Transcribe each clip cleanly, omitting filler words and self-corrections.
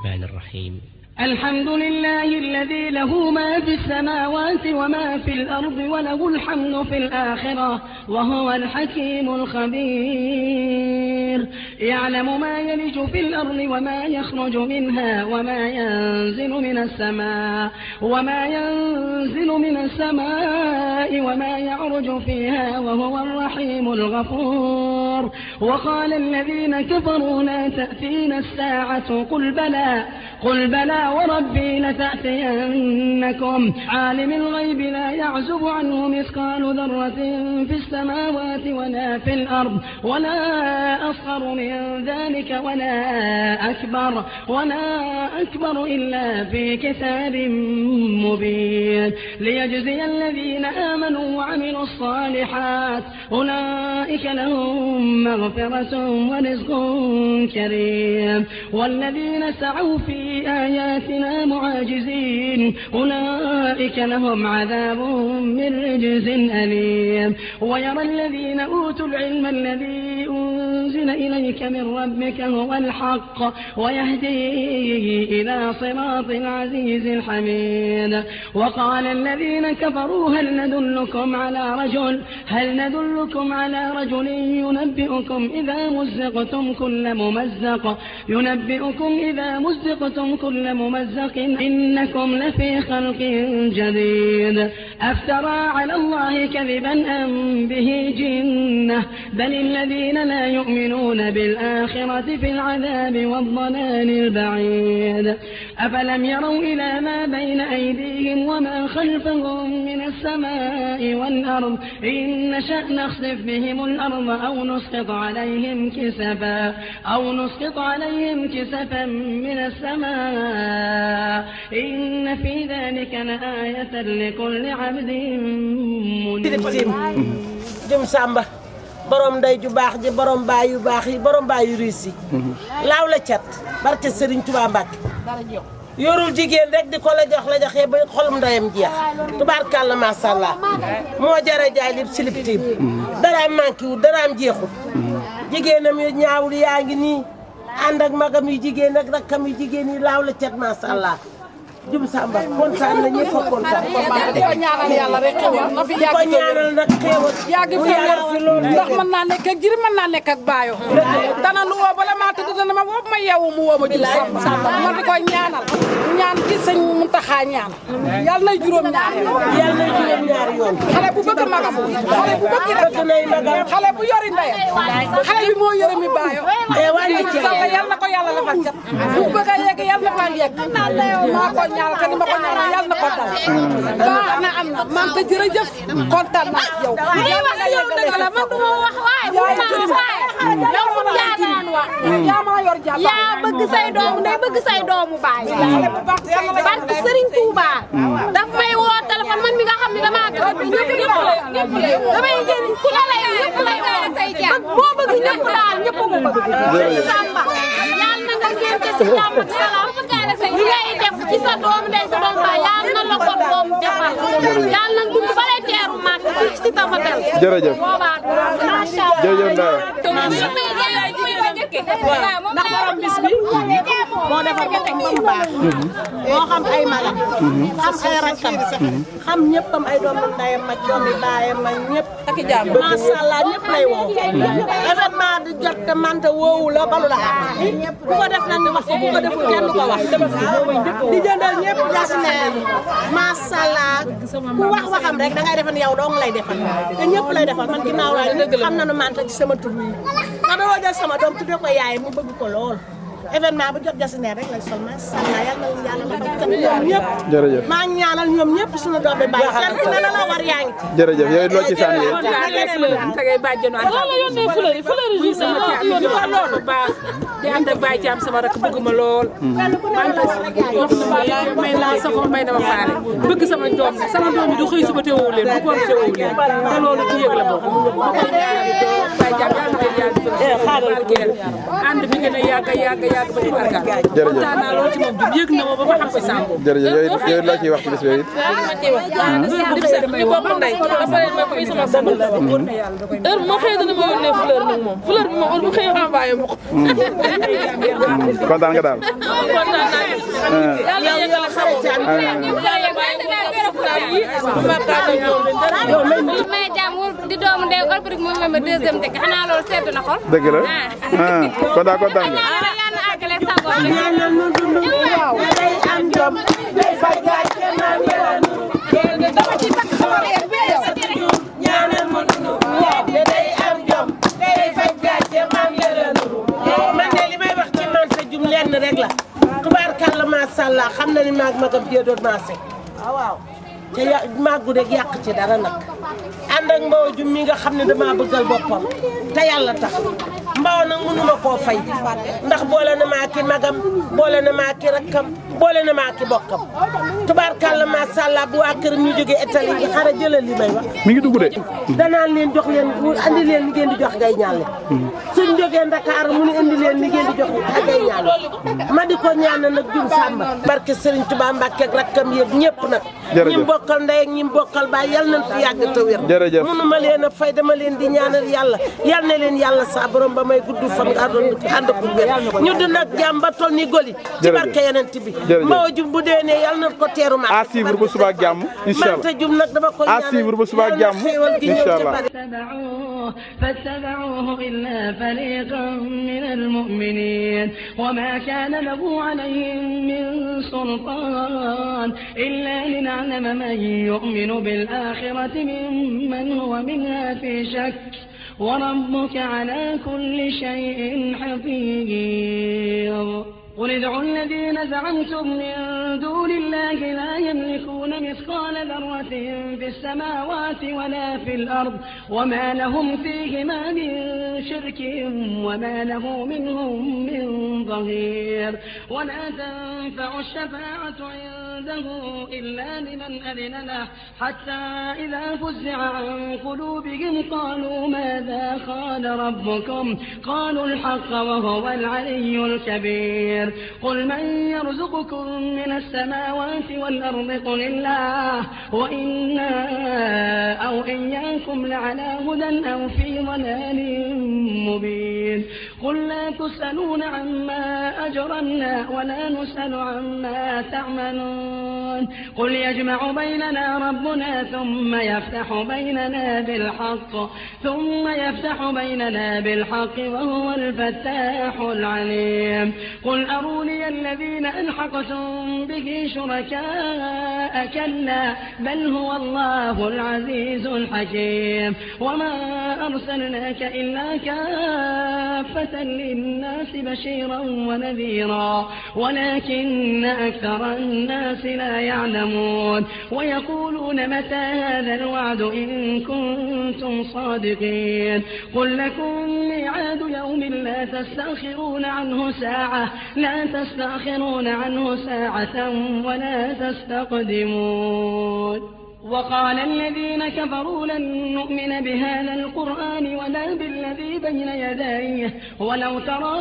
الرحمن الرحيم الحمد لله الذي له ما في السماوات وما في الأرض وله الحمد في الآخرة وهو الحكيم الخبير يعلم ما يلج في الأرض وما يخرج منها وما ينزل من السماء وما يعرج فيها وهو الرحيم الغفور وقال الذين كفروا لا تأتينا الساعة قل بلى وربي لتأتينكم عالم الغيب لا يعزب عنه مثقال ذرة في السماوات ولا في الأرض ولا أصغر من ذلك ولا أكبر إلا في كتاب مبين ليجزي الذين آمنوا وعملوا الصالحات أولئك لهم مغفرة ورزق كريم والذين سعوا في آياتنا معاجزين أولئك لهم عذاب من رجز أليم ويرى الذين أوتوا العلم الذي أنزل إليك من ربك هو الحق ويهدي إلى صراط العزيز الحميد وقال الذين كفروا هل ندلكم على رجل ينبئكم إذا مزقتم كل ممزق إنكم لفي خلق جديد أفترى على الله كذبا أم به جنة بل الذين لا يؤمنون بالآخرة في العذاب والضلال البعيد أفلم يروا إلى ما بين أيديهم وما خلفهم من السماء والأرض إن نشأ نخسف بهم الأرض أو نسقط عليهم كسفا من السماء إن في ذلك لآية لكل عبد منيب jëm Samba borom ndey ju baax ji borom baay yu baax yi borom baay yu riis yi laaw la cat barke Serigne Touba Mbacke yorul jigéen rek di ko la joxee ba xolum ndeyam jeex tubaarkàlla macha allah moo jara jaay lib silib tiim daraam manqué wu daraam jeexul jigéenam yu ñaawul yaa ngi nii ànd ak magam yu jigéen ak rakkam yu jigéen yi laaw la cat macha allah jum Samba kontaan na ñëpp a kontaan di ko ñaanal yàlla rek xewal na fi yàgg ko ñaanal nag xewal yàgg fi wér ndax mën naa nekk ak jiri mën naa nekk ak baayo dana lu woo bala maa tëdd dana ma woo ma yeewu mu woo ma jum Samba ma di ko ñaanal ñaan ci sëñ Muntaxa ñaan yàlla nay juróom ñaari yoon xale bu bëgg magam xale bu bëgg rek xale bu yori ndeyam xale bi moo yore mi baayo Samba yàlla na ko yàlla la fa cat bu bëgg a yegg yàlla na fa yegg maa ko ñaanal te ni ma ko ñaanal yàlla na ko dal baax na am na man te jërëjëf kontaan naa ci yow yàlla nga yeggale la man du ma wax waaye yow fu jaagaan wax yaa ma yor jàpp yaa bëgg say doomu ndey bëgg say doomu baay barke Serigne Touba daf may woo téléphone man mi nga xam ne damaa bëgg ñëpp damay jëriñ ku la lay ñëpp lay woo say jàpp boo bëgg ñëpp daal ñëpp ko bëgg Samba yàlla na nga ngeen ci jàmm ak salaam li ngay def ci sa doom ndey sa doom baay yàlla na la ko doom defal yàlla na dund ba lay teeru màgg fii ci Tafatel jërëjëf macha Allah jërëjëf ndax borom bis bi moo defar ko ba mu baax moo xam ay magam xam ay rakkam xam ñëppam ay doomu ndeyam ak doomu baayam ak ñëpp ak jàmm macha Allah ñëpp lay woo événement di jot te mante woowu la balu la bu ko def nag ni wax ko bu ko deful kenn du ko wax di jëndal ñëpp jasneer macha Allah ku wax waxam rek da ngay defe ne yow dong lay defal te ñëpp lay defal man ginnaaw laa xam nañu mante ci sama tur yi ndax dama jël sama doom tuddee ko yaay mu bëgg ko lool événement bu jot jasneer rek lay sol macha Allah yàlla na yàlla la fa kat ñoom ñëpp jërëjëf maa ngi ñaanal ñoom ñëpp suñu doom bi bàyyi kenn ku ne la war yaa ngi ci jërëjëf yow it loo ci sànni tagay bàjjeno loolu la yónnee fleur yi loolu baax di ànd ak Baye Thiam sama rakk bëgg ma lool man wax na may la safo may dama faale bëgg sama doom yi du xëy suba teewoo leen bu ko teewoo leen te loolu ci yëg la bokk Baye Thiam yàlla barkeel ànd bi gën a yàgg ba ci barkaal kontaan naa lool ci moom jub yëg na ma ba ma xam ko Samb jërëjëf yooyu laa ciy wax ci bés bi it ñu bokk ndey ba pare ma muy sama sang heure ma xëy dana ma yónnee fleur nag moom fleur bi moom heure bu xëy envoyé ma ko kontaan nga daal kontaan naa yàlla yëgal sa may jàmm di doomu ndey Alboury moom ma deuxième dëkk xanaa loolu sedd na xol dëgg la kontaan nga yàlla àggale sago ñaanal nu dund waaw day am jom day faj gàcce maam yàlla dama ci takk sama ñaanal mu dund waaw day am jom day faj gàcce maam yàlla man de li may wax ci Manta Dioum lenn rek la tubaarkàlla macha allah xam na ni maag magam jéedoon maase waaw te màggu rek yàq ci dara nag ànd ak Mbawo Dioum mi nga xam ne dama bëggal boppam te yàlla tax Mbawo nag mënuma koo fay ndax boole na maa ki magam boole na maa ki rakkam boole na maa ki bokkam tubaarkàlla macha allah bu waa këram ñu jógee Italie yi xara jëlal li may wax mi ngi dugg de danaan leen jox leen andi leen li ngeen di jox ngay ñaan suñ jógee Ndakaar mu ni indi leen li ngeen di jox ngay ñaan ma di ko ñaanal nag Dioum Samba barke Serigne Touba Mbacke ak rakkam yëpp ñëpp nag ñi bokkal ndey ak ñi bokkal baay yal nañ fi yàgg te wér jërëjëf mënuma leen a fay dama leen di ñaanal yàlla yal na leen yàlla sa borom ba may gudd fan ànd ko wér ñu du nag jàmm ba toll ni goli ci barke Yonent bi Mbawo Dioum bu déwénee yal nañ ko teeru ma à suivre ba suba ak jàmm inshallah Manta Dioum nag dama koy à suivre ba suba ak jàmm inshallah فاتبعوه إلا فريقا من المؤمنين وما كان له عليهم من سلطان إلا لنعلم من يؤمن بالآخرة ممن هو منها في شك وربك على كل شيء حفيظ قل ادعوا الذين زعمتم من دون الله لا يملكون مثقال ذرة في السماوات ولا في الأرض وما لهم فيهما من شرك وما له منهم من ظهير ولا تنفع الشفاعة عنده إلا لمن أذن له حتى إذا فزع عن قلوبهم قالوا ماذا قال ربكم قالوا الحق وهو العلي الكبير قل من يرزقكم من السماوات والأرض قل الله وإنا أو إياكم لعلى هدى أو في ضلال مبين قل لا تسألون عما أجرمنا ولا نسأل عما تعملون قل يجمع بيننا ربنا ثم يفتح بيننا بالحق وهو الفتاح العليم قل أروني الذين ألحقتم به شركاء كلا بل هو الله العزيز الحكيم وما أرسلناك إلا كافة للناس بشيرا ونذيرا ولكن أكثر الناس لا يعلمون ويقولون متى هذا الوعد إن كنتم صادقين قل لكم ميعاد يوم لا تستأخرون عنه ساعة ولا تستقدمون وقال الذين كفروا لن نؤمن بهذا القرآن ولا بالذي بين يديه ولو ترى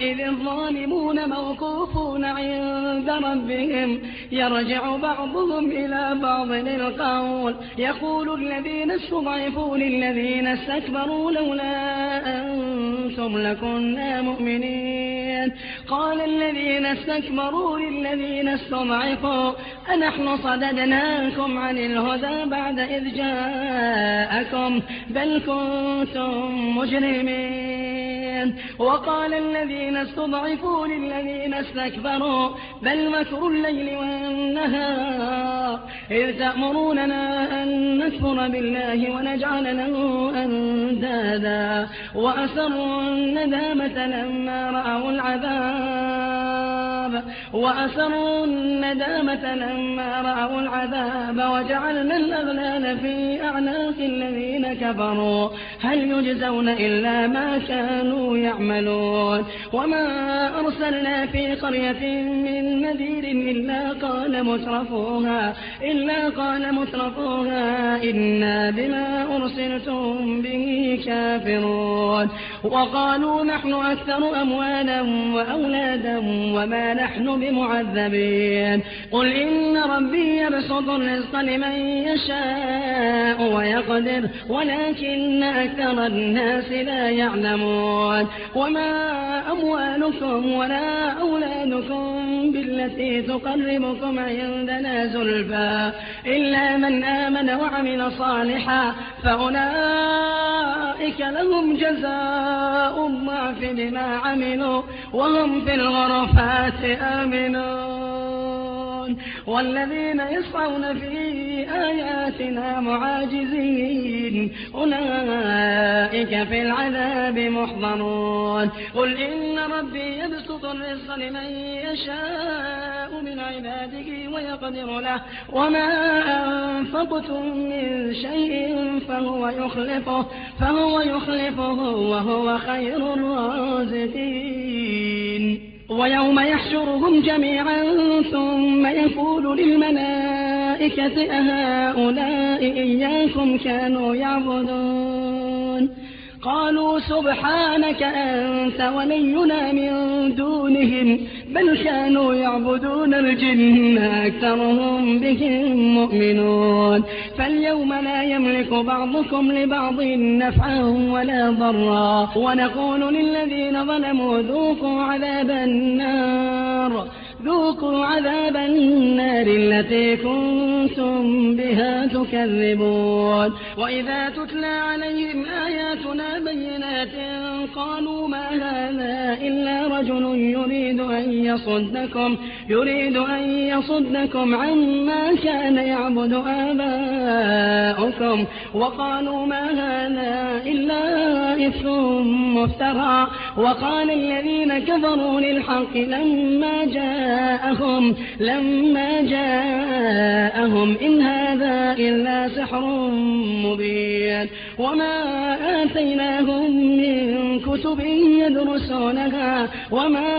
إذ الظالمون موقوفون عند ربهم يرجع بعضهم إلى بعض القول يقول الذين استضعفوا للذين استكبروا لولا أنتم لكنا مؤمنين قال الذين استكبروا للذين استضعفوا أنحن صددناكم عن الهدى بعد إذ جاءكم بل كنتم مجرمين وقال الذين استضعفوا للذين استكبروا بل مكر الليل والنهار إذ تأمروننا أن نكفر بالله ونجعل له أندادا وأسروا الندامة لما رأوا العذاب الخطاب وأسروا الندامة لما رأوا العذاب وجعلنا الأغلال في أعناق الذين كفروا هل يجزون إلا ما كانوا يعملون وما أرسلنا في قرية من نذير إلا قال مترفوها إنا بما أرسلتم به كافرون وقالوا نحن أكثر أموالا وأولادا وما نحن بمعذبين قل إن ربي يبسط الرزق لمن يشاء ويقدر ولكن أكثر الناس لا يعلمون وما أموالكم ولا أولادكم بالتي تقربكم عندنا زلفى إلا من آمن وعمل صالحا فأولئك لهم جزاء الضعف بما عملوا وهم في الغرفات آمنون والذين يسعون في آياتنا معاجزين أولئك في العذاب محضرون قل إن ربي يبسط الرزق لمن يشاء من عباده ويقدر له وما أنفقتم من شيء فهو يخلفه وهو خير الرازقين ويوم يحشرهم جميعا ثم يقول للملائكة أهؤلاء إياكم كانوا يعبدون قالوا سبحانك أنت ولينا من دونهم بل كانوا يعبدون الجن أكثرهم بهم مؤمنون فاليوم لا يملك بعضكم لبعض نفعا ولا ضرا ونقول للذين ظلموا ذوقوا عذاب النار التي كنتم بها تكذبون وإذا تتلى عليهم آياتنا بينات قالوا ما هذا إلا رجل يريد أن يصدكم عما كان يعبد آباؤكم وقالوا ما هذا إلا إفك مفترى وقال الذين كفروا للحق لما جاءهم إن هذا إلا سحر مبين وما آتيناهم من كتب يدرسونها وما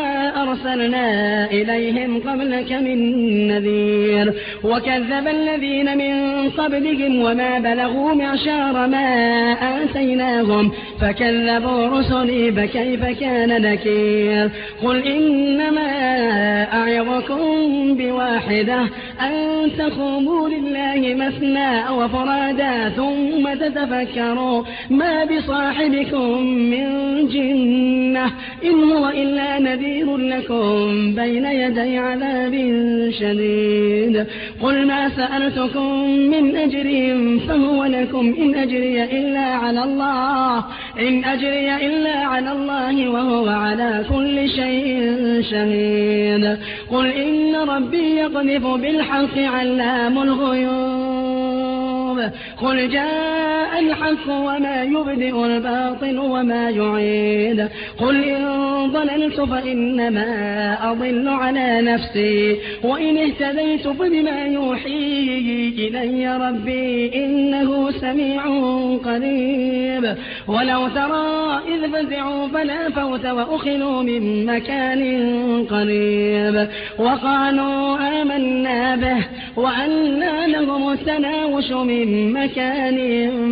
أرسلنا إليهم قبلك من نذير وكذب الذين من قبلهم وما بلغوا معشار ما آتيناهم فكذبوا رسلي فكيف كان نكير قل إنما أعظكم بواحدة أن تقوموا لله مثنى وفرادا ثم تتفكروا ما بصاحبكم من جنة إن هو إلا نذير لكم بين يدي عذاب شديد قل ما سألتكم من أجر فهو لكم إن أجري إلا على الله وهو على كل شيء شهيد قل إن ربي يقذف بالحق علام الغيوب قل جاء الحق وما يبدئ الباطل وما يعيد قل إن ضللت فإنما أضل على نفسي وإن اهتديت فبما يوحي إلي ربي إنه سميع قريب ولو ترى إذ فزعوا فلا فوت وأخذوا من مكان قريب وقالوا آمنا به وأنى لهم التناوش من مكان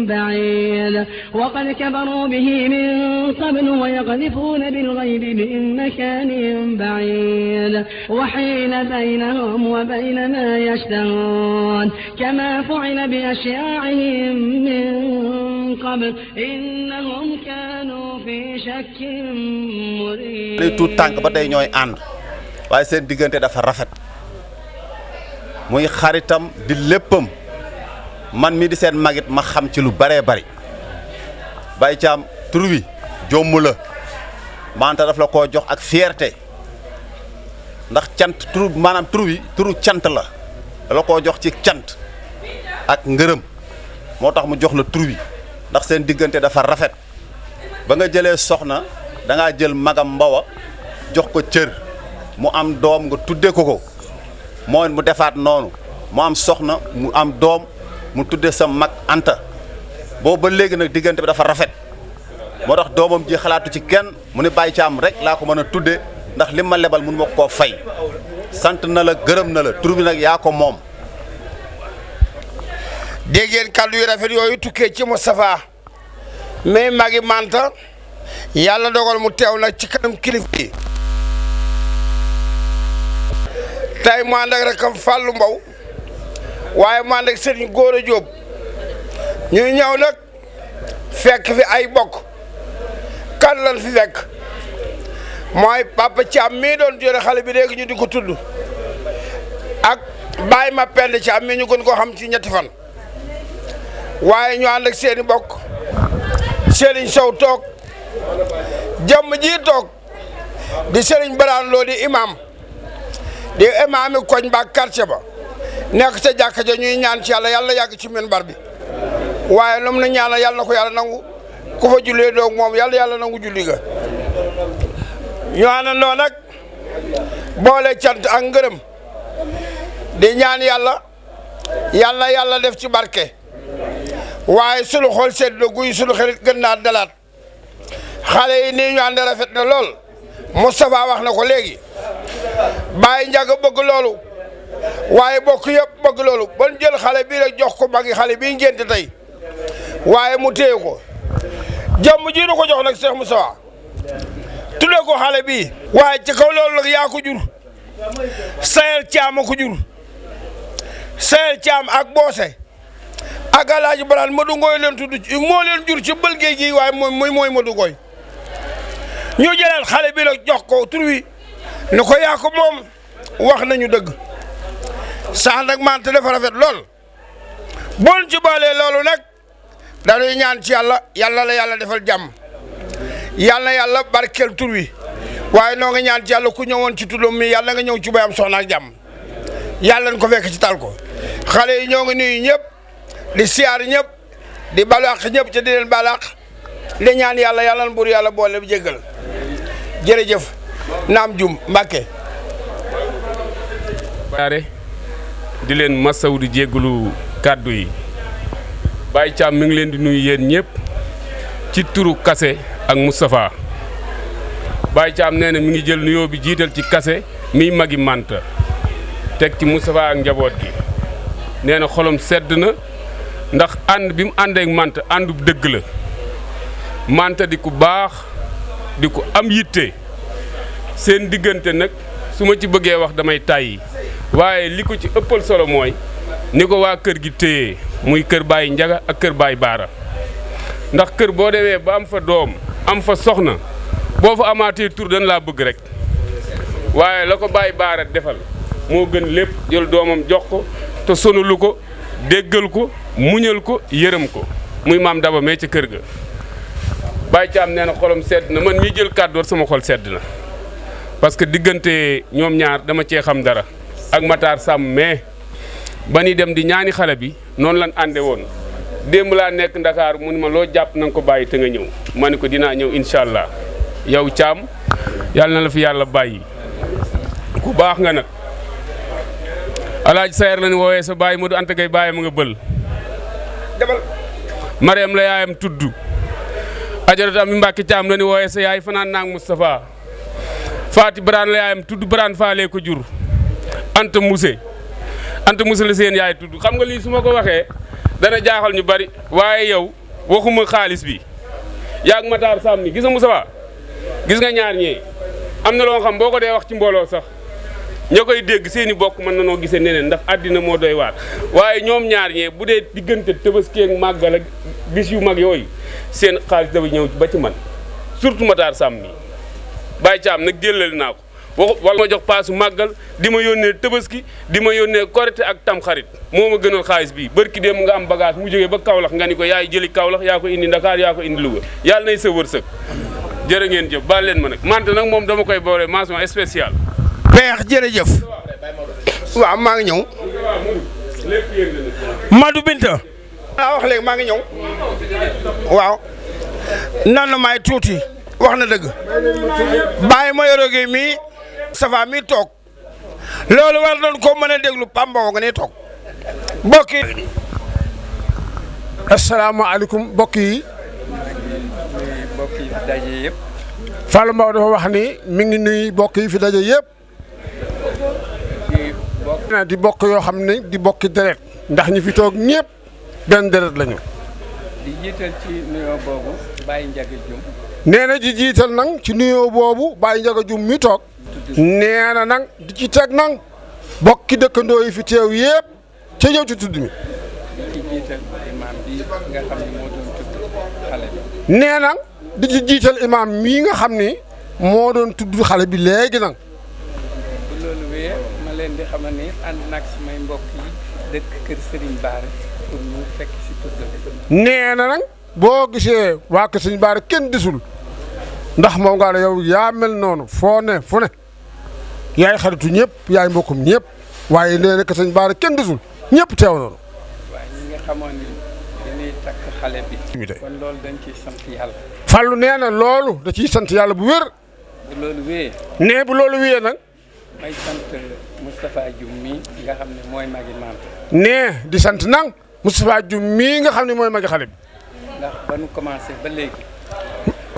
بعيد وقد كبروا به من قبل ويقذفون بالغيب من مكان بعيد وحيل بينهم وبين ما يشتهون كما فعل بأشياعهم من قبل إنهم كانوا في شك مريب li tuut tànk ba tey ñooy ànd waaye seen diggante dafa rafet muy xaritam di léppam man mi di seen magit ma xam ci lu baree bari Baye Thiam tur wi jomm la manta daf la koo jox ak fierté ndax cant tur maanaam tur wi turu cant la la koo jox ci cant ak ngërëm moo tax mu jox la tur wi ndax seen diggante dafa rafet ba nga jëlee soxna da ngaa jël magam mbawa jox ko cër mu am doom nga tudde ko mooy mu defaat noonu mu am soxna mu am doom mu tudde sa mag Anta boobu ba léegi nag diggante bi dafa rafet moo tax doomam ji xalaatu ci kenn mu ne Baye Thiam rek laa ko mën a tudde ndax li ma lebal mun ma koo fay sant na la gërëm na la tur bi nag yaa ko moom. dégg ngeen kàddu yu rafet yooyu tukkee ci Moustapha mais magi Manta yàlla dogal mu teew nag ci kanam kilifa yi tey mu ànd ak rakam Fallou Mbow waaye mu ànd ak Serigne Gora Diop ñuy ñëw nag fekk fi ay bokk kan lan fi fekk mooy Papa Thiam mii doon jëre xale bi léegi ñu di ko tudd ak Baye ma pend Thiam mii ñu gën koo xam ci ñetti fan waaye ñu ànd ak seeni bokk Serigne Sow toog jëmm ji toog di Serigne Baraan Lo di imam di imaami koñ ba quartier ba nekk ca jàkka ja ñuy ñaan ci yàlla yàlla yàgg ci minbar bi waaye lu mu na ñaanal yàlla na ko yàlla nangu ku fa jullee doog moom yàlla nangu julli ga ñu àndandoo nag boole cant ak ngërëm di ñaan yàlla def ci barke waaye sunu xol sedd guy sunu xelit gën naa dalaat xale yi nii ñu ànd rafet na lool Moustapha wax na ko léegi Baye Ndiaga bëgg loolu waaye bokk yëpp bëgg loolu ban jël xale bii rek jox ko magi xale bii ngénte tey waaye mu téye ko jàmm ji nu ko jox nag Cheikh Moustapha tuddee ko xale bii waaye ci kaw loolu nag yaa ko jur Sayel Thiam a ko jur Sayel Thiam ak Boose ak Alaaji Baraan Madu Ngoy leen tudd moo leen jur ci bëlgéej gi waaye mooy Madu Ngoy ñu jëlal xale bi nag jox ko tur wi ni ko yaa ko moom wax nañu dëgg sax nag Manta dafa rafet lool bool ci boolee loolu nag dañuy ñaan ci yàlla la yàlla defal jàmm yàlla barkeel tur wi waaye noo nga ñaan ci yàlla ku ñëwoon ci tuddum mi yàlla nga ñëw ci bayam soxna ak jàmm yàlla nañ ko fekk ci tal ko xale yi ñoo ngi nuyu ñëpp di siyaar ñëpp di balaax ñëpp ci di leen balaax di ñaan yàlla na buur yàlla boole jéggal jërëjëf naam jum Mbàkke baare di leen masaw di jéggalu kàddu yi Baye Thiam mi ngi leen di nuyu yéen ñëpp ci turu Kase ak Moustapha Baye Thiam nee na mi ngi jël nuyoo bi jiital ci Kase miy magi Manta teg ci Moustapha ak njaboot gi nee na xolom sedd na ndax ànd bi mu àndee ak Manta àndu dëgg la Manta di ku baax di ku am yitte seen diggante nag su ma ci bëggee wax damay tàyyi waaye li ko ci ëppal solo mooy ni ko waa kër gi téye muy kër Baye Ndiaga ak kër Baye Baara ndax kër boo demee ba am fa doom am fa soxna boo fa amaatee tur dañ laa bëgg rek waaye la ko Baye Baara defal moo gën lépp jël doomam jox ko te sonalu ko déggal ko muñal ko yërëm ko muy maam Daba mee ca kër ga Baye Thiam nee na xolam sedd na man mii jël kàddu sama xol sedd na parce que diggante ñoom ñaar dama cee xam dara ak Matar Sam mais ba ñuy dem di ñaani xale bi noonu lan ànde woon démb laa nekk Ndakaaru mu ne ma loo jàpp na nga ko bàyyi te nga ñëw ma ne ko dinaa ñëw incha allah yow Thiam yàlla na la fi yàlla bàyyi ku baax nga nag Alaaji Sayer la ñu woowee sa bàyyi Modou Anta Gueye bàyyi ma nga bël Mariam la yaayam tudd Ajarata mi Mbàkke Thiam la ñu woowee sa yaay fanaan naag Moustapha Faati Baraan la yaayam tudd Baraan Faale ko jur Anta Mousse la seen yaay tudd xam nga lii su ma ko waxee dana jaaxal ñu bari waaye yow waxuma xaalis bi yaag Matar Sam mi gis nga Moustapha gis nga ñaar ñee am na loo xam boo ko dee wax ci mbooloo sax ña koy dégg seeni bokk mën na noo gisee neneen ndax àddina moo doy waar waaye ñoom ñaar ñee bu dee diggante Tabaski ak Màggal ak bis yu mag yooyu seen xaalis dafa ñëw ba ci man surtout Matar Sam mi Baye Thiam nag jëlal naa ko wala ma jox paasu Màggal di ma yónnee Tabaski di ma yónnee Korite ak Tamxarit moo ma gënal xaalis bi barki dem nga am bagage mu jógee ba Kaolack nga ni ko yaay jëli Kaolack yaa ko indi Ndakaar yaa ko indi Louga yàlla nay sa wërsëg jërë ngeen jëf baal leen ma nag Manta nag moom dama koy boole mention spéciale. peex jërëjëf waaw maa ngi ñëw Madou Binta laa wax léegi maa ngi ñëw waaw nan la may tuuti wax na dëgg bàyyi ma yorogee mii Safa mi toog loolu war nañ ko mën a déglu Pambaw nga ne toog mbokk yi. asalaamaaleykum mbokk yi. mbokk yi fi daje yëpp. Fallou Mbaw dafa wax ni mi ngi nuyu mbokk yi fi daje yëpp. di bokk yoo xam ne di bokki deret ndax ñi fi toog ñëpp benn deret lañu. di jiital ci nuyoo boobu Baye Ndiaga Dioum. nee na di jiital nag ci nuyoo boobu Baye Ndiaga Dioum mi toog. nee na nag di ci teg nag bokki dëkkandoo yi fi teew yëpp ca ñëw ci tudd mi. di ci jiital imaam bi nga xam ne moo doon tudd xale bi. nee na di ci jiital imaam mii nga xam ni moo doon tudd xale bi léegi nag. bu loolu wee ma leen di xamal ni ànd nag samay mbokk yi dëkk kër Serigne Bara pour ñu fekk si tudd bi. nee na nag boo gisee waa kër Serigne Bara kenn desul ndax moom nga la yow yaa mel noonu foo ne fu ne yaay xaritu ñëpp yaay mbokkum ñëpp waaye nee na kër Serigne Bara kenn desul ñëpp teew noonu. waaye ñi nga xamoon ni dañuy takk xale bi. kon loolu dañ ciy sant yàlla. Fallou nee na loolu da ciy sant yàlla bu wér. bu loolu wee. nee bu loolu wee nag. may sant Moustapha Dioum mii nga xam ne mooy magi mante. nee di sant nag Moustapha Dioum mii nga xam ne mooy magi xale bi. ndax ba nu commencé ba léegi.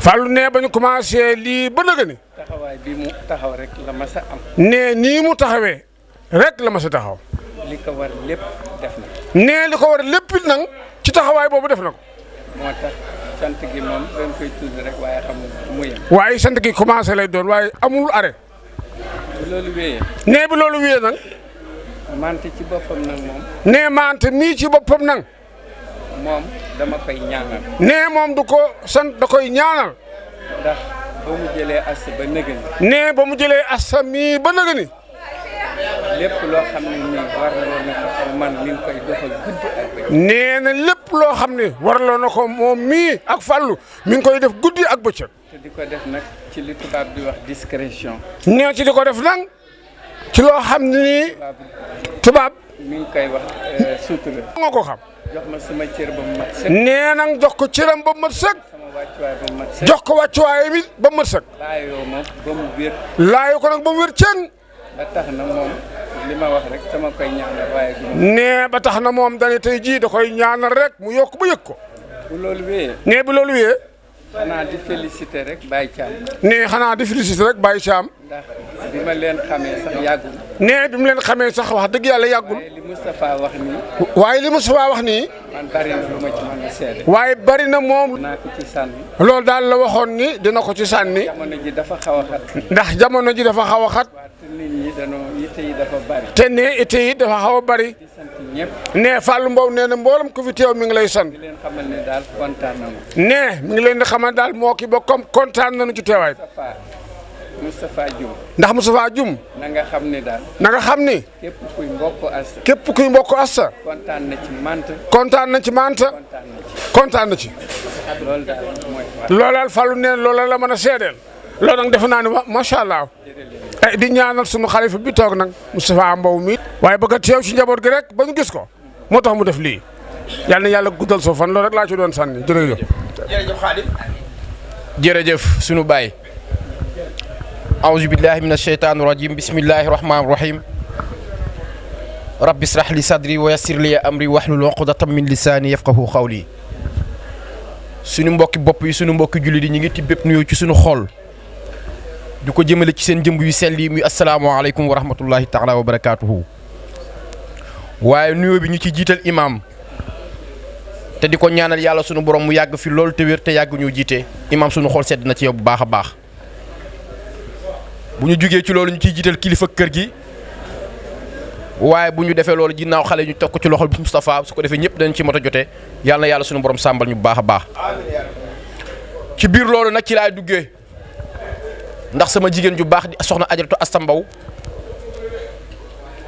Fallou nee ba ñu commencé lii ba nëgë ni. taxawaay bi mu taxaw rek la ma sa am. nee nii mu taxawee rek la ma sa taxaw. li ko war lépp def na. nee li ko war lépp it nag ci taxawaay boobu def na ko. moo tax sant gi moom dañ koy tudd rek waaye xamul mu yem. waaye sant gi commencé lay doon waaye amul arrêt. bu loolu wéyee. nee bi loolu wéyee nag. mante ci boppam nag moom. nee mante mii ci boppam nag. moom dama koy ñaanal. nee moom du ko sant da koy ñaanal. ndax ba mu jëlee as ba nëgëni. nee ba mu jëlee asa mii ba nëgëni. lépp loo xam ne nii warloo na ko man mi ngi koy doxal guddi ak bëccëg. nee na lépp loo xam ne warloo na ko moom mii ak Fallou mi ngi koy def guddi ak bëccëg. te di ko def nag ci li tubaab di wax discrétion. nee ci di ko def nag ci loo xam ne nii tubaab. mi ngi koy wax sutura. nga ko xam. jox ma sama cër ba mu mat sëkk. nee nag jox ko cëram ba mu mat sëkk. sama wàccuwaay ba mu mat sëkk. jox ko wàccuwaay mi ba mu mat sëkk. laayoo ma ba mu wér. laayoo ko nag ba mu wér cën. ba tax na moom li ma wax rek sama koy ñaanal waaye. nee ba tax na moom dañuy tey jii da koy ñaanal rek mu yokk ba yëg ko. bu loolu wéyee. nee bu loolu wéyee. xanaa di féliciter rek Baye Thiam. nee xanaa di féliciter rek Baye Thiam. ndax bi ma leen xamee sax yàggul. nee bi mu leen xamee sax wax dëgg yàlla yàggul. waaye li Moustapha wax nii. waaye li Moustapha wax nii. man bari na lu ma ci mën a seede. waaye bari na moom. naa ko ci sànni. loolu daal la waxoon ni dina ko ci sànni. jamono ji dafa xaw a xat. ndax jamono ji dafa xaw a xat. te nit ñi danoo yitte yi dafa bari. te nee itte yi dafa xaw a bari. di sant ñëpp. nee Fallou Mbow nee na mboolem ku fi teew mi ngi lay sant. di leen xamal ne daal kontaan nañu. nee mi ngi leen di xamal daal moo ki ba comme kontaan nañu ci teewaay. Moustapha Dioum. ndax Moustapha Dioum. na nga xam ne daal. na nga xam ni. képp kuy mbokk Assa. képp kuy mbokk Assa. kontaan na ci mante. kontaan na ci mante. kontaan na ci. loolu daal mooy. loolu daal Fallou nee na loolu la mën a seedeel. loolu nag defe naa ne macha allah. di ñaanal sunu xalifa bi toog nag Moustapha Mbow mi. waaye bëgg a teew ci njaboot gi rek ba ñu gis ko moo tax mu def lii yal na yàlla guddal soo fan loolu rek laa ci doon sànni jërëjëf. jërëjëf Khadim. jërëjëf sunu baay. aouzu billahi min asheytaani rajim bismillahi rahmaani rahim. rabbi israh li sadri wa yassir li amri wahlul uqdatan min lisaani yafqahu qawli. sunu mbokki bopp yi sunu mbokki jullit yi ñu ngi tibbépp nuyoo ci sunu xol. di ko jëmale ci seen jëmb yu sell yi muy asalaamaaleykum wa rahmatullahi taala wa barakaatuhu. waaye nuyoo bi ñu ci jiital imaam te di ko ñaanal yàlla sunu borom mu yàgg fi loolu te wér te yàgg ñu jiite imaam sunu xol sedd na ci yow bu baax a baax. bu ñu jugee ci loolu ñu ciy jiital kilifa kër gi waaye bu ñu defee loolu ginnaaw xale ñu teg ko ci loxol bi Moustapha su ko defee ñëpp dañ ci mot a jotee yàlla na yàlla sunu borom sàmbal ñu bu baax a baax. ci biir loolu nag ci laay duggee. ndax sama jigéen ju baax di soxna Ajaratu Asta Mbow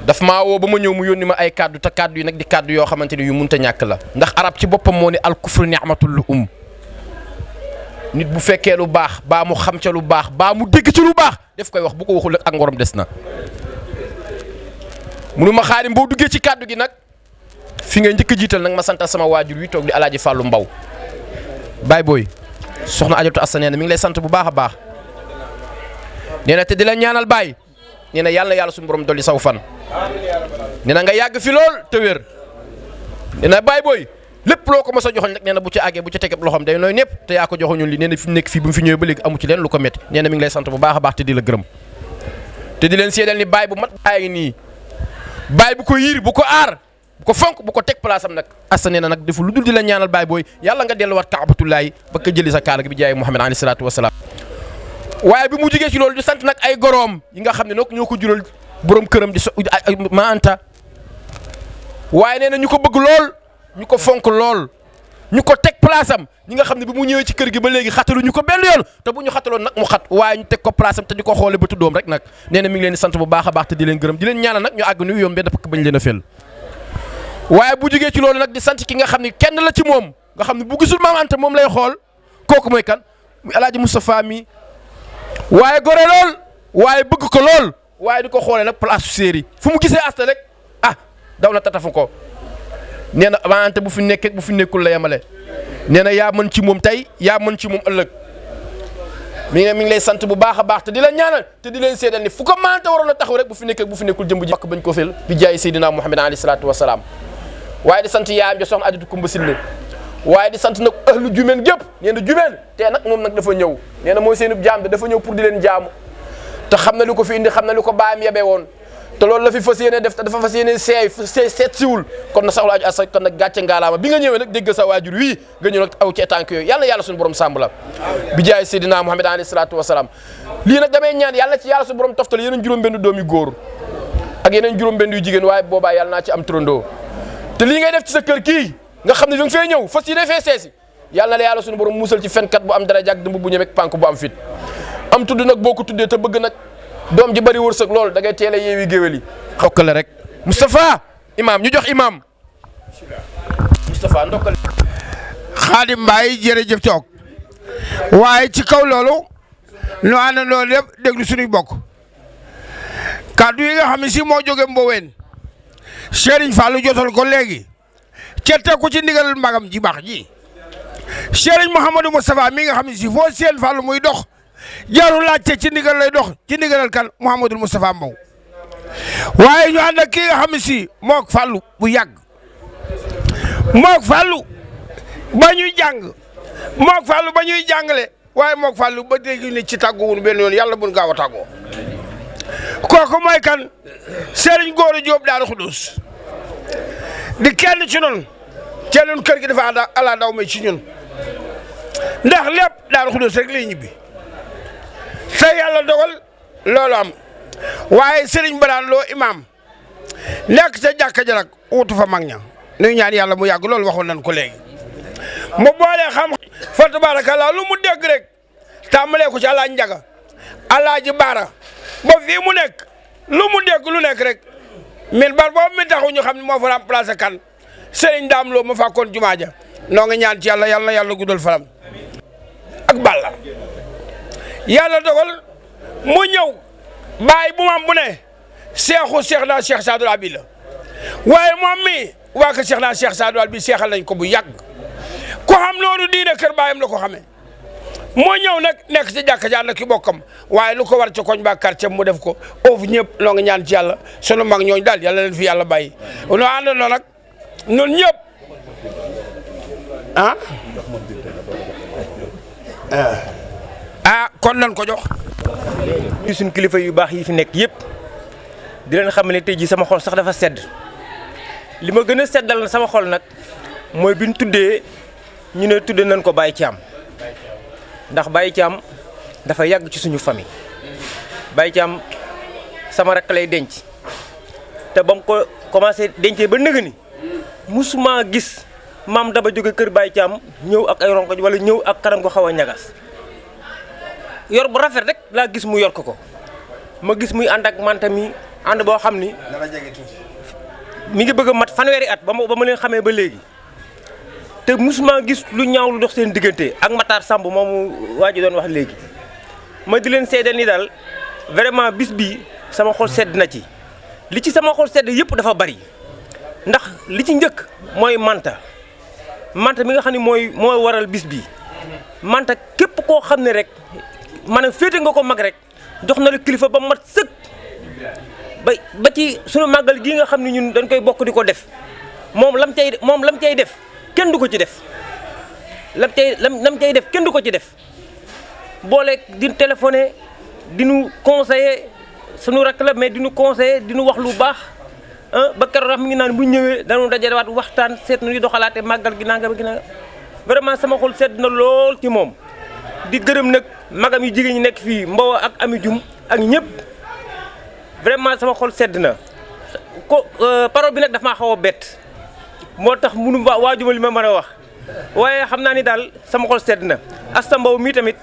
daf maa woo ba ma ñëw mu yónni ma ay kaddu te kaddu yi nag di kaddu yoo xamante ni yu munta ñàkk la ndax arab ci boppam moo ne al kufru ni'matul nit bu fekkee lu baax baa mu xam ca lu baax baa mu dégg ci lu baax def koy wax bu ko waxul ak ngorom des na. munu ma Xaadim boo duggee ci kaddu gi nag fi nga njëkk a jiital nag ma santal sama waajur wi toog di Alaaji Fallou Mbow baay booy soxna Ajaratu Asta nee na mi ngi lay sant bu baax a baax. nee na te di la ñaanal baay nee na yàlla yàlla suñu borom dolli saw fan nee na nga yàgg fi lool te wér nee na baay booy lépp loo ko mos a joxoon nag nee na bu ca àggee bu ca tegee loxoom day nooy népp te yaa ko joxoñu li nee na fi mu nekk fii bu mu fi ñëwee ba léegi amu ci leen lu ko métti nee na mi ngi lay sant bu baax a baax te di la gërëm te di leen seedal ni baay bu mat baay nii baay bu ko yiir bu ko aar bu ko fonk bu ko teg place am nag asta nee na nag defu lu dul di la ñaanal baay booy yàlla nga delluwaat kaabatullaahi ba ko jëli sa kaala gi bi jaay Muhammad alayhi salaatu wasalaam waaye bi mu jugee ci loolu di sant nag ay goroom yi nga xam ne nag ñoo ko jural borom këram di ma anta waaye nee na ñu ko bëgg lool ñu ko fonk lool ñu ko teg place am ñi nga xam ne bi mu ñëwee ci kër gi ba léegi xatalu ñu ko benn yoon te bu ñu xataloon nag mu xat waaye ñu teg ko place am te di ko xoole ba tuddoom rek nag nee na mi ngi leen di sant bu baax a baax te di leen gërëm di leen ñaanal nag ñu àgg nuyu yoom benn pakk bañ leen a fel waaye bu jugee ci loolu nag di sant ki nga xam ne kenn la ci moom nga xam ne bu gisul maam Anta moom lay xool kooku mooy kan muy El Hadj Moustapha mi waaye gore lool waaye bëgg ko lool waaye di ko xoolee nag place su séeri fu mu gisee asta rek ah daw na tatafu ko nee na maam Anta bu fi nekkee bu fi nekkul la yemale nee na yaa mën ci moom tey yaa mën ci moom ëllëg mi ngi lay sant bu baax a baax te di la ñaanal te di leen seedal ni fu ko maam Anta waroon a taxaw rek bu fi nekkee bu fi nekkul jëmb ji bañ ko fel bi jaay Seydina Muhammad alayhi salaatu wa salaam waaye di sant yaayam ja soxna Adjatu Kumba Sille waaye di sant nag ahlu jumeen gépp nee na jumeen te nag moom nag dafa ñëw nee na mooy seenub jaam dafa ñëw pour di leen jaamu te xam na lu ko fi indi xam na lu ko baayam yebee woon te loolu la fi fas yéene def te dafa fas yéene seet siwul kon na saxla aju asa kon nag gàcce ngaalaama bi nga ñëwee nag dégg sa waajur wii nga ñëw nag aw ci tànk yooyu yàlla yàlla suñu borom sàmm la bi jaay Seydina Muhammad alayhi salaatu wasalaam lii nag damay ñaan yàlla ci yàlla suñu borom toftal yeneen juróom-benn doom yu góor ak yeneen juróom-benn yu jigéen waaye boobaa yàlla naa ci am turandoo te lii ngay def ci sa kër kii nga xam ne da nga fee ñëw fas yéene fee seesi yàlla na la yàlla suñu borom musal ci fenkat bu am daraja ak dëmb bu ñëwee pànk bu am fit am tudd nag boo ko tuddee te bëgg nag doom ji bari wërsëg lool da ngay teel a yeewi géwél yi xokkale rek Moustapha imam ñu jox imam Moustapha ndokkale Xaadim Mbaye jërëjëf toog waaye ci kaw loolu nu ànd loolu lépp déglu suñuy bokk kàddu yi nga xam ne si moo jóge Mboween Serigne Fallou jotal ko léegi ca teg ko ci ndigal magam ji baax ji Serigne Mouhamadou Moustapha mi nga xam ne si foo seen Fallou muy dox jarul laajte ci ndigal lay dox ci ndigalal kan Mouhamadou Moustapha Mbow waaye ñu ànd ak kii nga xam ne si mook Fallou bu yàgg mook Fallou ba ñuy jàng mook Fallou ba ñuy jàngale waaye mook Fallou ba dégg ni ci tàgguwul benn yoon yàlla bun gaaw a tàggoo kooku mooy kan Serigne Gora Diop Daaru Xudus di kenn ci noonu ca ñun kër gi dafa ala daw may ci ñun ndax lépp Daaru Xudus rek lay ñibbi te yàlla dogal loolu am waaye Serigne Baraan Lo imam nekk ca jàkka ja nag wutu fa mag ña nuy ñaan yàlla mu yàgg loolu waxoon nañ ko léegi mu boolee xam fa tabarakallah lu mu dégg rek tàmbalee ko ci Alaaji Njaga Alaaji Baara ba fii mu nekk lu mu dégg lu nekk rek min bar boobu mi taxu ñu xam ne moo fa remplacé kan Serigne Daam Lo ma fàkkoon jumaa ja noo ngi ñaan ci yàlla yàlla na yàlla guddal faram ak Balla yàlla dogal mu ñëw bàyyi bu mam bu ne seexu seex naa Cheikh Sadou Abi la waaye moom mi waa ko seex naa Cheikh Sadou Abi seexal nañ ko bu yàgg ko xam loolu diine kër baayam la ko xamee moo ñëw nag nekk ci jàkka jaan la ki bokkam waaye lu ko war ci koñ ba quartier mu def ko oofu ñëpp loo ngi ñaan ci yàlla sunu mag ñooñu daal yàlla leen fi yàlla bàyyi nu àndandoo nag ñun ñëpp kon nañ ko jox suñu kilifa yu baax yi fi nekk yëpp di leen xam ne tey jii sama xol sax dafa sedd li ma gën a seddal sama xol nag mooy bi ñu tuddee ñu ne tuddee nañ ko Baye Thiam ndax Baye Thiam dafa yàgg ci suñu famille Baye Thiam sama rakk lay denc te ba mu ko commencé dencee ba nëgë ni musuma gis maam daba jóge kër Baye Thiam ñëw ak ay ronko wala ñëw ak kanam ko xaw a ñagas yor bu rafet rek laa gis mu yor ko ma gis muy ànd ak manta mi ànd boo xam ni mi ngi bëgg a mat fanweeri at ba ma leen xamee ba léegi te musuma gis lu ñaaw lu dox seen diggante ak Matar Samb moomu waa ji doon wax léegi ma di leen seedal ni daal vraiment bis bi sama xol sedd na ci li ci sama xol sedd yëpp dafa bari ndax li ci njëkk mooy manta mi nga xam ne mooy waral bis bi manta képp koo xam ne rek maanaam féete nga ko mag rek jox na la kilifa ba mat sëkk ba ci sunu màggal gii nga xam ne ñun dañ koy bokk di ko def moom lam cay def kenn du ko ci def lam cay def kenn du ko ci def boole di téléphoné di nu conseiller sunu rakk la mais di nu conseiller di nu wax lu baax ba keroog mi ngi naan bu ñëwee dañu dajalewaat waxtaan seet nu ñuy doxalaate màggal gi nangam gi nangam vraiment sama xol sedd na lool ci moom di gërëm nag magam yu jigéen ñi nekk fii Mbow ak Ami Dioum ak ñëpp vraiment sama xol sedd na ko parole bi nag daf maa xaw a bett moo tax munu waajuma li ma mën a wax waaye xam naa ni daal sama xol sedd na Asta Mbow mii tamit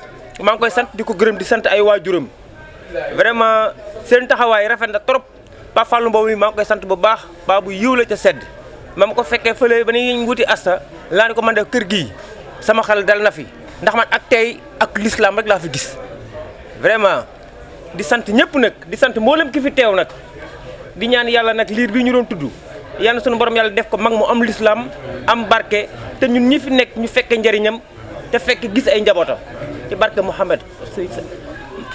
maa ngi koy sant di ko gërëm di sant ay waajuram vraiment seen taxawaay rafet na trop Pape Fallou Mbow mii maa ngi koy sant bu baax baa bu yiw la ca sedd ma ko fekkee fële ba ni wuti Asta laa ni ko man de kër gii sama xel dal na fi ndax man ak tey ak l'islam rek laa fi gis vraiment di sant ñëpp nag di sant mboolem ki fi teew nag di ñaan yàlla nag liir bi ñu doon tudd yàlla sunu borom yàlla def ko mag mu am l'islam am barke te ñun ñi fi nekk ñu fekke njëriñam te fekk gis ay njabootam ci barke Mouhamed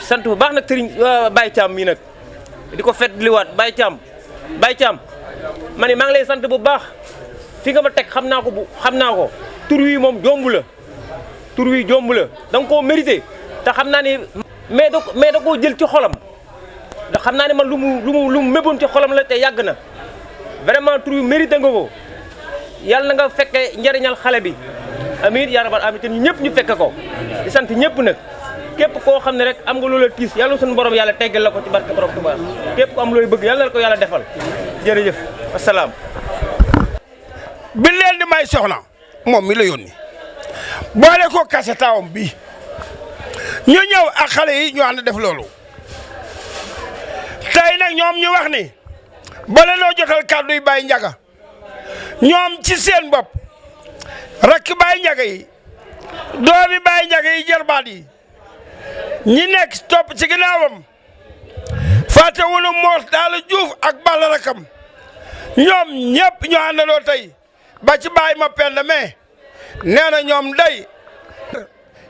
sant bu baax nag sëriñ Baye Thiam mii nag di ko fet liwaat Baye Thiam ma ne maa ngi lay sant bu baax fi nga ma teg xam naa ko tur wi moom jomb la tur wi jomb la da nga koo mérité te xam naa ni mais da koo jël ci xolam da xam naa ne man lu mu méboon ci xolam la te yàgg na vraiment tur wi mérité nga ko yàlla na nga fekke njëriñal xale bi amiin yaa rabbal aalamiin te ñu ñëpp ñu fekke ko di sant ñëpp nag képp koo xam ne rek am nga loola tiis yàlla suñu borom yàlla teggal la ko ci barke borom Tuubaa képp ko am looy bëgg yàlla na ko yàlla defal jërëjëf asalaam. bi leen di may soxna moom mi la yónni boole ko kase taawam bii ñu ñëw ak xale yi ñu ànd def loolu tey nag ñoom ñu wax ni bala noo jotal kàddu yi Baye Ndiaga ñoom ci seen bopp rakk Baye Ndiaga yi doomi Baye Ndiaga yi jarbaat yi ñi nekk topp ci ginnaawam fàttewuñu Mor Talla Diouf ak Balla rakam ñoom ñëpp ñu àndandoo tey ba ci Baye ma pend mais nee na ñoom day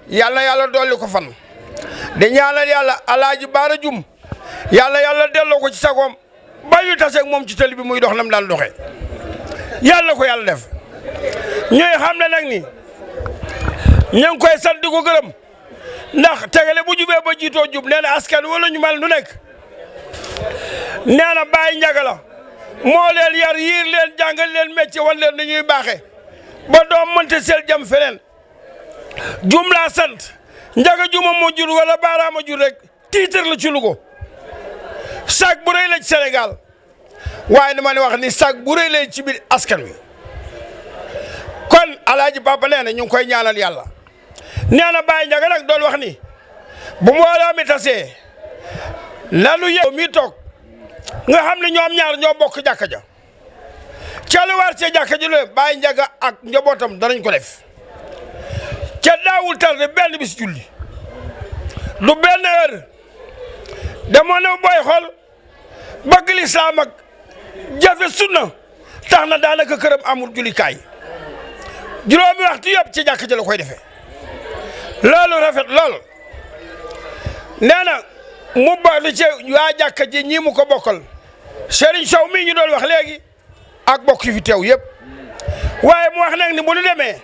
yàlla dolli ko fan di ñaanal yàlla alaaji Baara Jum yàlla delloo ko ci sagoom ba ñu taseeg moom ci tëli bi muy dox nam daan doxee yàlla ko yàlla def ñooy xam ne nag ni ñu ngi koy sant di ko gërëm ndax tegale bu jubee ba jiitoo jub nee na askan wala ñu mel nu nekk nee na Baye Ndiaga la moo leen yar yiir leen jàngal leen métier wan leen ni ñuy baaxee ba doom mënta sel jëm feneen jum laa sant Ndiaga juma moo jur wala baaraama jur rek tiitar la ci Louga sag bu rëy la ci Sénégal waaye dama ne wax ni sag bu rëy la ci biir askan wi kon alaaji Papa nee na ñu ngi koy ñaanal yàlla nee na Baye Ndiaga nag doon wax ni bu mbooloo mi tasee lanu yow mi toog nga xam ne ñoom ñaar ñoo bokk jàkka ja ca lu war ca jàkka ji lu Baye Ndiaga ak njabootam danañ ko def ca daawul tarde benn bis julli du benn heure demoon na booy xool bëgg lislaam ak jafe sunna tax na daanaka këram amul jullikaay juróomi waxtu yëpp ci jàkka ji la koy defee loolu rafet lool nee na mu boole ci waa jàkka ji ñii mu ko bokkal Serigne Sow mii ñu doon wax léegi ak bokk yi fi teew yëpp waaye mu wax nag ni bu ñu demee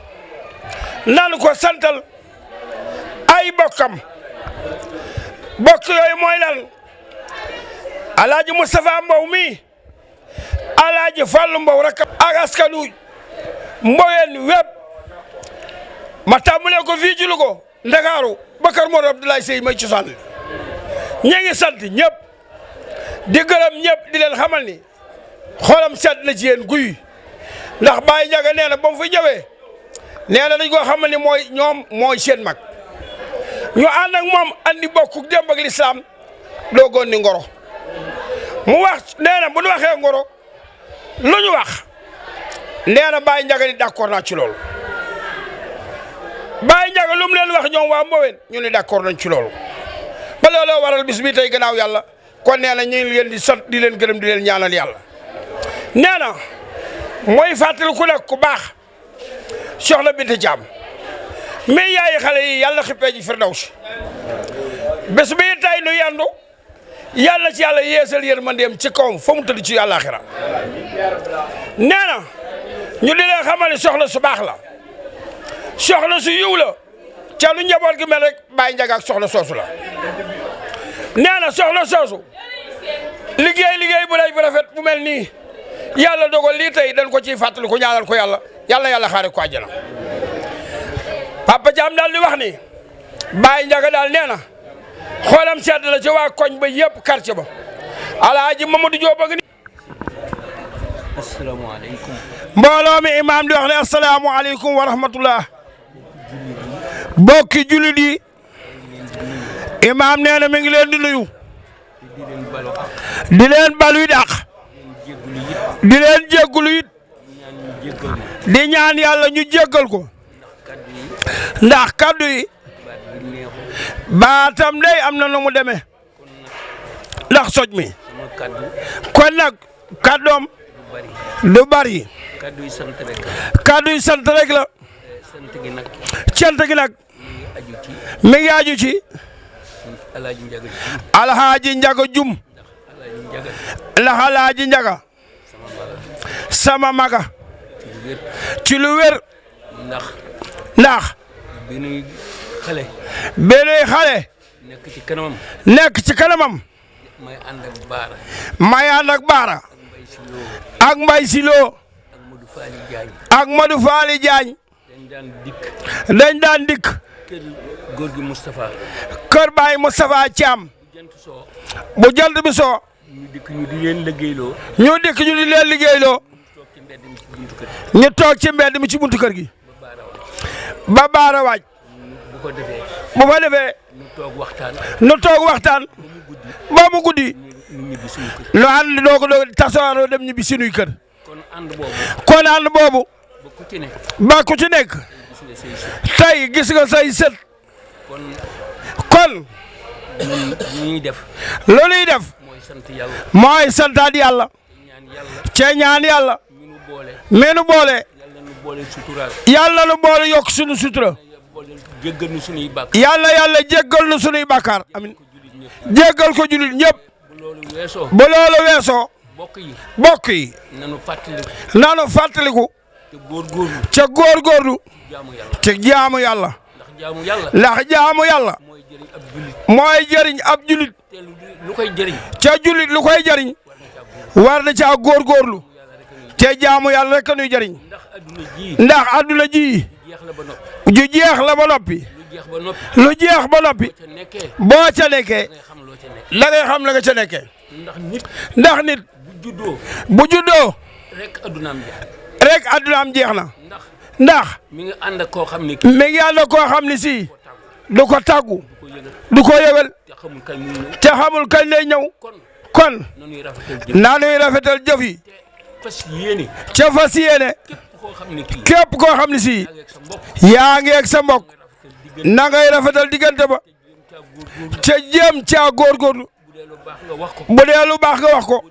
nanu ko santal ay bokkam bokk yooyu mooy lan alaaji Moustapha Mbow mii alaaji Fallou Mbow rek ak askanu Mboyeen wépp ma tàmbalee ko fii ci Louga Ndakaaru Bakar Mor Abdoulaye Sey may cosaan ñi ngi sant ñëpp di gërëm ñëpp di leen xamal ni xolam sedd na ci yéen guy ndax Baye Ndiaga nee na ba mu fi ñëwee nee na dañ koo xamal ni mooy seen mag ñu ànd ak moom andi bokku démb ak lislaam doogoon ni ngoro mu wax nee na bu ñu waxee ngoro lu ñu wax nee na Baye Ndiaga ni d'accord naa ci loolu Baye Ndiaga lu mu leen wax ñoom waa Mboween ñu ni d'accord nañ ci loolu ba looloo waral bis bi tey gannaaw yàlla kon nee na ñu ngi leen di sant di leen gërëm di leen ñaanal yàlla nee na mooy fàttali ku nekk ku baax soxna Binta Thiam mais yaayi xale yi yàlla xippee ji Firdawsi bés bi tey nu yandu yàlla ci yàlla yeesal yërmandeem ci kawam fa mu tëdd ci àllaaxira nee na ñu di leen xamal soxla su baax la soxla su yiw la ca lu njaboot gi mel rek Baye Ndiaga ak soxla soosu la nee na soxla soosu liggéey bu rëy bu rafet bu mel nii yàlla dogal lii tey dañ ko ciy fàttali ko ñaanal ko yàlla xaare ko àjjana Papa Thiam daal di wax ni Baye Ndiaga daal nee na xoolam sedd la ci waa koñ ba yëpp quartier ba Alaaji Mamadou Diop bëgg ni asalaamaaleykum mbooloo mi imaam di wax ne asalaamaaleykum wa rahmatullah bokki julit yi imaam nee na mi ngi leen di nuyu di leen balu it ak di leen jéggulu it di ñaan yàlla ñu jéggal ko ndax kaddu yi baatam day am na nu mu demee ndax soj mi kon nag kaddoom du bari kaddu yi sant rek la cant gi nag mi ngi aju ci Alhaaji Ndiaga Jum ndax Alhaaji Ndiaga sama maga ci lu wér ndax bi xale nekk ci kanamam may ànd ak baara ak Mbay Silo ak Modou Faali Jaañ dañ daan dikk góor gi Moustapha kër Baay Moustapha Thiam bu jant bi soo ñu dikk ñu di leen liggéeyloo ñu toog ci mbedd mi ci buntu kër gi ba baara waaj bu ko defee nu toog waxtaan ba mu guddi nu ànd doo tasaaroo dem ñibbi sunuy kër kon ànd boobu ba ku ci nekk tey gis nga say sët kon looluy def mooy santaat yàlla cee ñaan yàlla meenu boole yàlla nu boole yokk sunu sutura yàlla jéggal nu sunuy bàkkaar amin jéggal ko julit ñëpp bu loolu weesoo bokk yi nanu fàttaliku ca góorgóorlu ca jaamu yàlla ndax jaamu yàlla mooy jëriñ ab julit ca julit lu koy jëriñ war na ca góorgóorlu te jaamu yàlla rek nuy jëriñ ndax adduna ji ju jeex la ba noppi lu jeex ba noppi boo ca nekkee la ngay xam la nga ca nekkee ndax nit bu juddoo rek addunaam jeex na ndax mi ngi ànd ak koo xam ne si du ko tàggu du ko yëgal te xamul kañ lay ñëw kon nanuy rafetal jëf yi ca fas yéene képp koo xam ne si yaa ngi ak sa mbokk na ngay rafetal diggante ba ca jéem caa góorgóorlu bu dee lu baax nga wax ko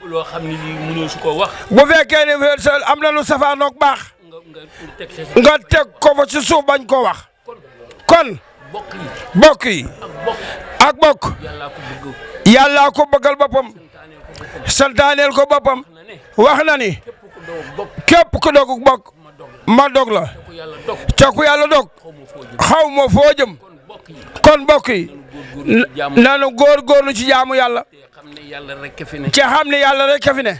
loo xam ne lii mënoo su ko wax bu fekkee ne am na lu safaanoog baax nga teg ko fa ci suuf bañ koo wax kon bokk yi ak bokk yàllaa ko bëggal boppam santaaneel ko boppam wax na ni képp ku dog bokk ma dog la ca ku yàlla dog xaw ma foo jëm kon bokk yi nanu góorgóorlu ci jaamu yàlla ca xam ne yàlla rek fi ne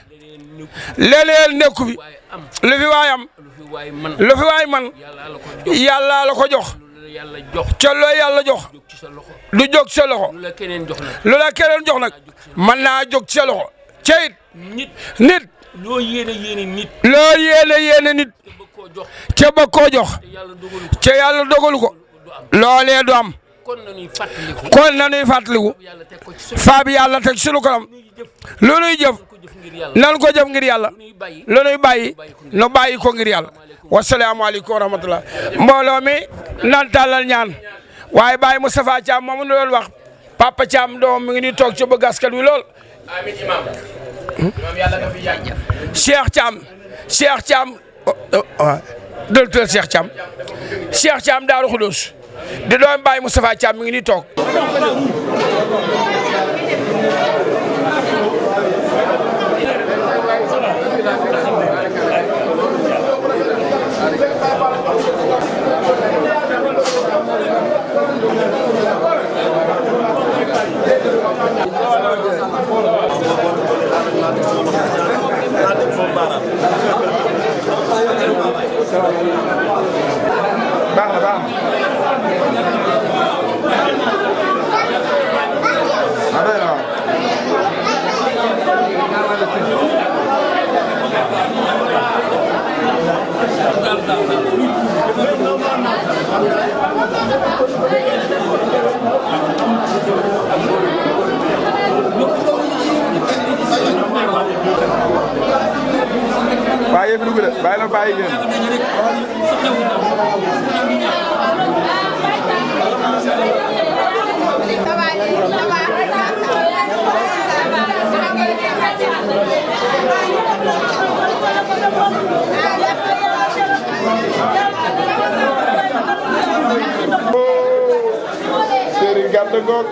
leneen nekku fi lu fi waay am lu fi waay man yàlla la ko jox ca loo yàlla jox du jóg sa loxo lu la keneen jox nag mën naa jóg ci sa loxo ca it nit loo yéene nit ca bëgg koo jox ca yàlla dogalu ko loolee du am kon nanuy fàttaliku faabi yàlla teg sunu kanam lu nuy jëf nan ko jëf ngir yàlla lu nuy bàyyi nu bàyyi ko ngir yàlla wasalaamaaleykum wa rahmatullah mbooloo mi nan tàllal ñaan waaye Baye Moustapha Thiam moomu nu doon wax Papa Thiam doom mi ngi ni toog ci bëgg askan wi lool Cheikh Thiam docteur Cheikh Thiam Daaru Khoudoss di doom Baye Moustapha Thiam mi ngi nii toog. baax na baax bàyyi dugg de bàyyi la bàyyi ngeen Serigne Gàdda Ngoog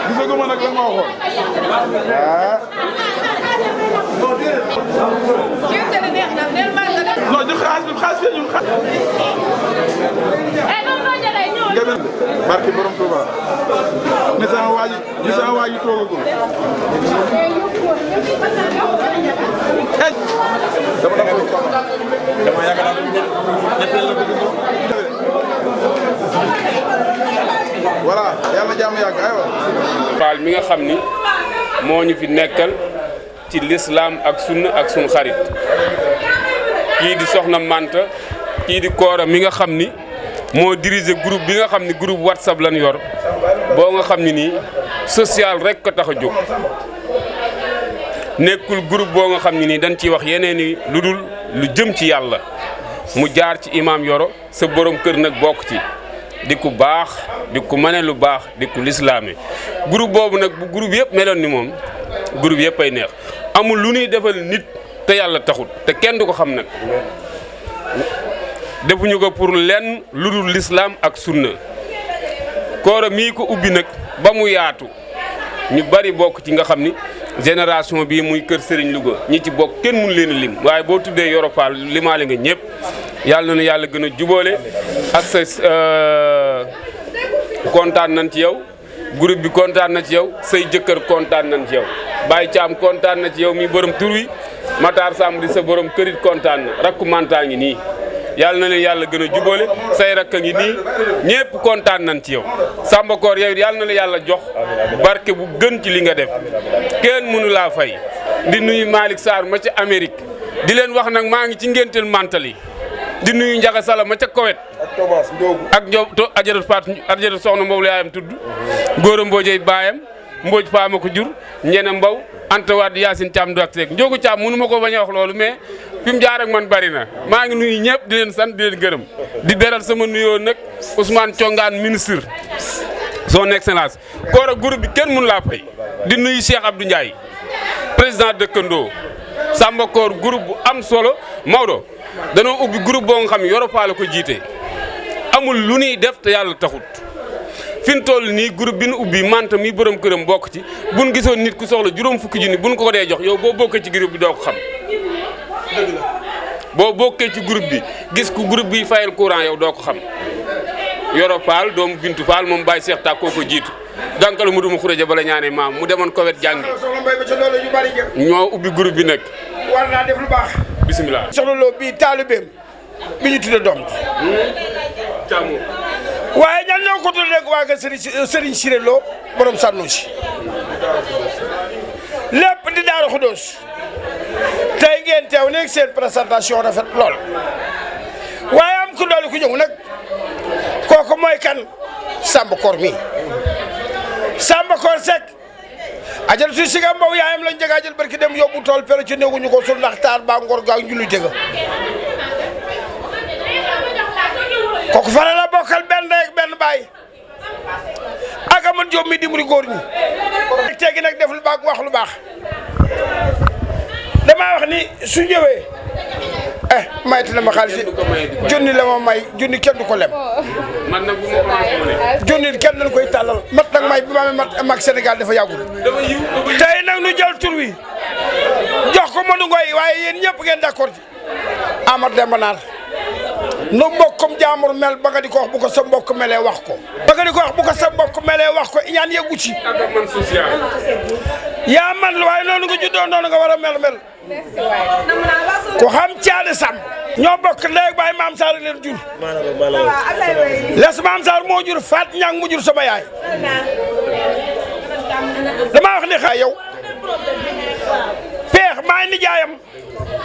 gisaguma nag la ma waxoon non jox xaalis bi ñun barke borom Touba ni sama waaji toogagul dama yaakaar voilà yàlla jàmm yàgg aywa Fall mi nga xam ni moo ñu fi nekkal ci lislaam ak sunna ak sunu xarit kii di soxna Manta kii di Koora mi nga xam ni moo dirigé groupe bi nga xam ni groupe WhatsApp lañ yor boo nga xam ni nii social rek ko tax a jóg nekkul groupe boo nga xam ni nii dañ ciy wax yeneen i lu dul lu jëm ci yàlla mu jaar ci imam Yoro sa borom kër nag bokk ci di ku baax di ku mane lu baax di ku lislaame groupe boobu nag bu groupe yëpp meloon ni moom groupe yëpp ay neex amul lu ñuy defal nit te yàlla taxut te kenn du ko xam nag defuñu ko pour lenn lu dul lislaam ak sunna Koora mii ko ubbi nag ba mu yaatu ñu bari bokk ci nga xam ni génération bii muy kër Serigne Louga ñi ci bokk kenn mun leen a lim waaye boo tuddee Yoro Fall limaale nga ñëpp yàlla na yàlla gën a jubóole ak sa kontaan nañ ci yow groupe bi kontaan na ci yow say jëkkër kontaan nañ ci yow Baye Thiam kontaan na ci yow mi borom tur wi Matar Samb di sa borom kërit kontaan na rakku Manta ngi nii yàlla na leen yàlla gën a jubóole say rakk ngi nii ñëpp kontaan nañ ci yow Samba Koor yow yàlla na la yàlla jox barke bu gën ci li nga def kenn mënu laa fay di nuyu Malick Sarr ma ca Amérique di leen wax nag maa ngi ci ngénteel Mantali di nuyu Njaga Sala ma ca Kowet ak Ndiob ajaratu soxna Mbow la yaayam tudd Góora Mboojey baayam Mbooj Faama ko jur ñene Mbow Anta Wade Yacine Thiam du ak seeg Njogu Thiam mënu ma ko bañ a wax loolu mais fi mu jaar ak man bari na maa ngi nuyu ñëpp di leen sant di leen gërëm di beral sama nuyoo nag Ousmane Thiongaan ministre son excellence Koora groupe bi kenn mënu laa fay di nuyu Cheikh Abdou Ndiaye président dëkkandoo Samba Koor groupe bu am solo Maodo danoo ubbi groupe boo nga xam Yoro Fall ko jiite amul lu ñuy def te yàlla taxut fi mu toll nii groupe bi nu ubbi Manta mi borom këram bokk ci buñ gisoon nit ku soxla juróom fukki junni buñ ko dee jox yow boo bokkee ci groupe bi doo ko xam boo bokkee ci groupe bi gis ku groupe bi fayal courant yow doo ko xam Yoro Fall doomu Bintu Fall moom Baye Cheikh Takko ko jiitu gàncax mu duma xuréja bala ñaane maam mu demoon Kowet jàngi ñoo ubbi groupe bi nag. war naa def lu baax. bisimilah. soxna Lo bii taalibeem bi ñu tudde doom ji. waaye ñan ñoo ko tudd rek waa nga Serigne Siré Lo borom sànnu si lépp di Daaru Xudoos tey ngeen teew léegi seen présentation rafet lool waaye am ku doole ku ñëw nag kooku mooy kan Samba Koor mi Samba Koor Seck ajal su siga Mbow yaayam lañ jëgaa jël barki dem yóbbu tool pero ci néeguñu ko sul ndax taar ba ngor gaa njulli tega kooku fara la bokkal benn ndey ak benn baay ak amat Jóob mi dimbali góor ñi teegi nag def lu baax wax lu baax damaa wax ni su ñëwee mayte na ma xaalis junni la ma may junni kenn du ko lem. man nag bu ma ko waxee junni kenn dañ koy tàllal mat nag may bi ma mat mag Sénégal dafa yàggul. tey nag nu jël tur wi jox ko Modou Ngoye waaye yéen ñëpp ngeen d'accord ci Amadou Demba Naar nu mbokkum jaamur mel ba nga di ko wax bu ko sa mbokk melee wax ko. ba nga di ko wax bu ko sa mbokk melee wax ko ñaan yeggu ci. man social. yaa man la waaye noonu nga juddoo noonu nga war a mel. ku xam Thiané Samb ñoo bokk ndey ak baay maam Sarr leen jur. les maam Sarr moo jur Faat Ñang mu jur sama yaay. damaa wax ne xay yow peex maa ngi nijaayam